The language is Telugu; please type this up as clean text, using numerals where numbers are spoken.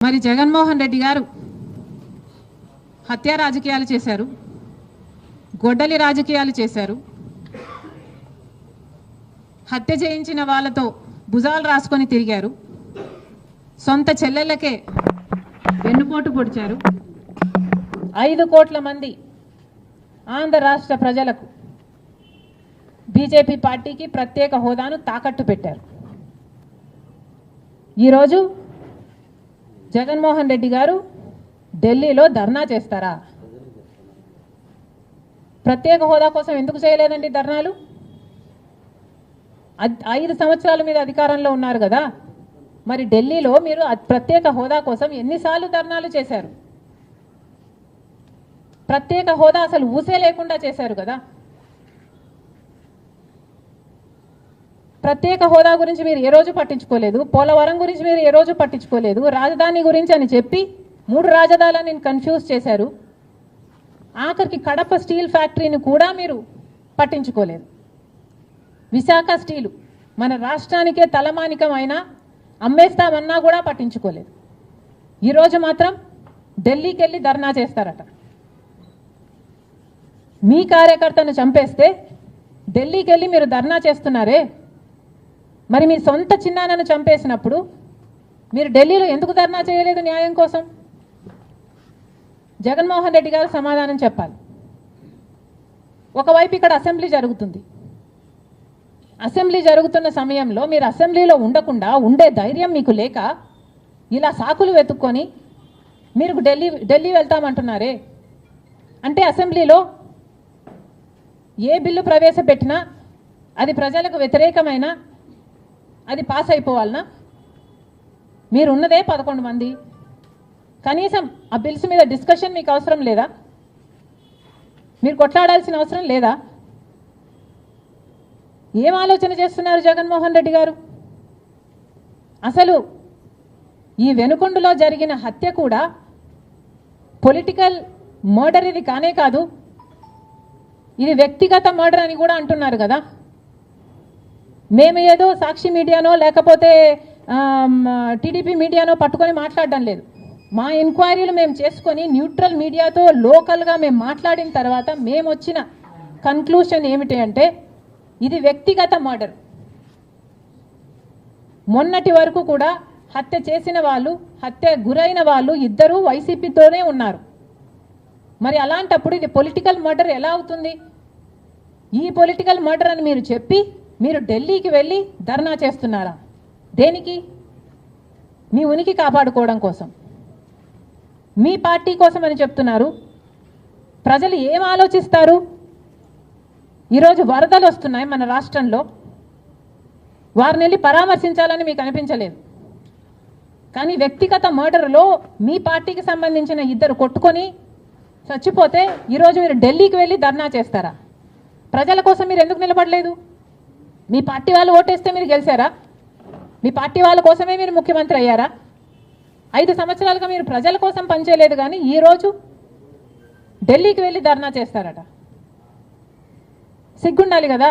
మరి జగన్మోహన్ రెడ్డి గారు హత్య రాజకీయాలు చేశారు, గొడ్డలి రాజకీయాలు చేశారు, హత్య చేయించిన వాళ్ళతో భుజాలు రాసుకొని తిరిగారు, సొంత చెల్లెళ్ళకే వెన్నుపోటు పొడిచారు, 5 కోట్ల మంది ఆంధ్ర రాష్ట్ర ప్రజలకు బీజేపీ పార్టీకి ప్రత్యేక హోదాను తాకట్టు పెట్టారు. ఈరోజు జగన్మోహన్ రెడ్డి గారు ఢిల్లీలో ధర్నా చేస్తారా? ప్రత్యేక హోదా కోసం ఎందుకు చేయలేదండి ధర్నాలు? 5 సంవత్సరాల మీద అధికారంలో ఉన్నారు కదా, మరి ఢిల్లీలో మీరు ప్రత్యేక హోదా కోసం ఎన్నిసార్లు ధర్నాలు చేశారు? ప్రత్యేక హోదా అసలు ఊసే లేకుండా చేశారు కదా. ప్రత్యేక హోదా గురించి మీరు ఏ రోజు పట్టించుకోలేదు, పోలవరం గురించి మీరు ఏ రోజు పట్టించుకోలేదు, రాజధాని గురించి అని చెప్పి 3 రాజధానులను కన్ఫ్యూజ్ చేశారు. ఆఖరికి కడప స్టీల్ ఫ్యాక్టరీని కూడా మీరు పట్టించుకోలేదు. విశాఖ స్టీలు మన రాష్ట్రానికే తలమానికం అయినా అమ్మేస్తామన్నా కూడా పట్టించుకోలేదు. ఈరోజు మాత్రం ఢిల్లీకి వెళ్ళి ధర్నా చేస్తారట. మీ కార్యకర్తను చంపేస్తే ఢిల్లీకి వెళ్ళి మీరు ధర్నా చేస్తున్నారే, మరి మీ సొంత చిన్నాన్నను చంపేసినప్పుడు మీరు ఢిల్లీలో ఎందుకు ధర్నా చేయలేదు న్యాయం కోసం? జగన్మోహన్ రెడ్డి గారు సమాధానం చెప్పాలి. ఒకవైపు ఇక్కడ అసెంబ్లీ జరుగుతుంది, అసెంబ్లీ జరుగుతున్న సమయంలో మీరు అసెంబ్లీలో ఉండకుండా ఉండే ధైర్యం మీకు లేక ఇలా సాకులు వెతుక్కొని మీరు ఢిల్లీ వెళ్తామంటున్నారే. అంటే అసెంబ్లీలో ఏ బిల్లు ప్రవేశపెట్టినా అది ప్రజలకు వ్యతిరేకమైన అది పాస్ అయిపోవాలనా? మీరు ఉన్నదే 11 మంది, కనీసం ఆ బిల్స్ మీద డిస్కషన్ మీకు అవసరం లేదా? మీరు కొట్లాడాల్సిన అవసరం లేదా? ఏం ఆలోచన చేస్తున్నారు జగన్మోహన్ రెడ్డి గారు? అసలు ఈ వెనుకొండలో జరిగిన హత్య కూడా పొలిటికల్ మర్డర్ ఇది కానే కాదు, ఇది వ్యక్తిగత మర్డర్ అని కూడా అంటున్నారు కదా. మేము ఏదో సాక్షి మీడియానో లేకపోతే టీడీపీ మీడియానో పట్టుకొని మాట్లాడడం లేదు. మా ఎంక్వైరీలు మేము చేసుకొని న్యూట్రల్ మీడియాతో లోకల్గా మేము మాట్లాడిన తర్వాత మేము వచ్చిన కన్క్లూషన్ ఏమిటి అంటే ఇది వ్యక్తిగత మర్డర్. మొన్నటి వరకు కూడా హత్య చేసిన వాళ్ళు, హత్య గురైన వాళ్ళు ఇద్దరూ వైసీపీతోనే ఉన్నారు. మరి అలాంటప్పుడు ఇది పొలిటికల్ మర్డర్ ఎలా అవుతుంది? ఈ పొలిటికల్ మర్డర్ అని మీరు చెప్పి మీరు ఢిల్లీకి వెళ్ళి ధర్నా చేస్తున్నారా? దేనికి? మీ ఉనికి కాపాడుకోవడం కోసం, మీ పార్టీ కోసం అని చెప్తున్నారు. ప్రజలు ఏం ఆలోచిస్తారు? ఈరోజు వరదలు వస్తున్నాయి మన రాష్ట్రంలో, వారిని వెళ్ళి పరామర్శించాలని మీకు అనిపించలేదు. కానీ వ్యక్తిగత మర్డర్లో మీ పార్టీకి సంబంధించిన 2 కొట్టుకొని చచ్చిపోతే ఈరోజు మీరు ఢిల్లీకి వెళ్ళి ధర్నా చేస్తారా? ప్రజల కోసం మీరు ఎందుకు నిలబడలేదు? మీ పార్టీ వాళ్ళు ఓటేస్తే మీరు గెలిచారా? మీ పార్టీ వాళ్ళ కోసమే మీరు ముఖ్యమంత్రి అయ్యారా? 5 సంవత్సరాలుగా మీరు ప్రజల కోసం పనిచేయలేదు, కానీ ఈరోజు ఢిల్లీకి వెళ్ళి ధర్నా చేస్తారట. సిగ్గుండాలి కదా.